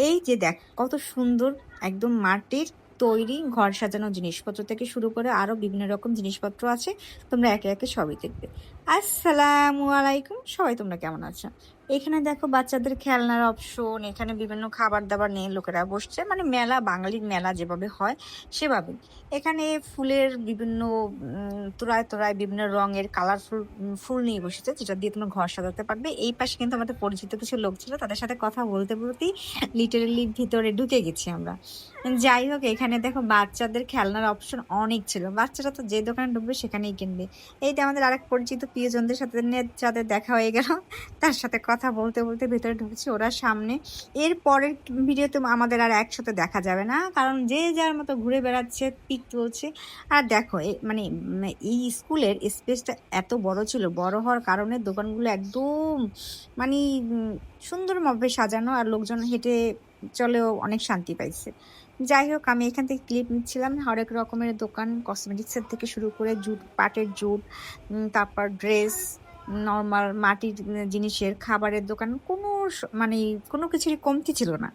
এই যে দেখ কত সুন্দর একদম মাটির তৈরি ঘর সাজানোর জিনিসপত্র থেকে শুরু করে আরো বিভিন্ন রকম জিনিসপত্র আছে। তোমরা একে একে সবই দেখবে। আসসালামু আলাইকুম, সবাই তোমরা কেমন আছো? এখানে দেখো বাচ্চাদের খেলনার অপশন, এখানে বিভিন্ন খাবার দাবার নিয়ে লোকেরা বসছে, মানে মেলা, বাঙালির মেলা যেভাবে হয় সেভাবে। এখানে ফুলের বিভিন্ন তোড়ায় তোড়ায় বিভিন্ন রঙের কালারফুল ফুল নিয়ে বসেছে, যেটা দিয়ে তোমরা ঘর সাজাতে পারবে। এই পাশে কিন্তু আমাদের পরিচিত কিছু লোক ছিল, তাদের সাথে কথা বলতে বলতেই লিটারেলি ভিতরে ঢুকে গেছি আমরা। যাই হোক, এখানে দেখো বাচ্চাদের খেলনার অপশন অনেক ছিল। বাচ্চারা তো যে দোকানে ঢুকবে সেখানেই কিনবে। এইটা আমাদের আরেক পরিচিত প্রিয়জনদের সাথে যাদের দেখা হয়ে গেল, তার সাথে কথা বলতে বলতে ভেতরে ঢুকছি, ওরা সামনে। এর পরের ভিডিওতে আমাদের আর একসাথে দেখা যাবে না, কারণ যে যার মতো ঘুরে বেড়াচ্ছে, পিক তুলছে। আর দেখো মানে এই স্কুলের স্পেসটা এত বড় ছিল, বড় হওয়ার কারণে দোকানগুলো একদম মানে সুন্দরভাবে সাজানো, আর লোকজন হেঁটে চলেও অনেক শান্তি পাইছে। যাই হোক, আমি এখান থেকে ক্লিপ নিচ্ছিলাম। হরেক রকমের দোকান, কসমেটিক্সের থেকে শুরু করে জুট, পাটের জুট, তারপর ড্রেস, নর্মাল মাটির জিনিসের, খাবারের দোকান, কোনো মানে কোনো কিছুরই কমতি ছিল না।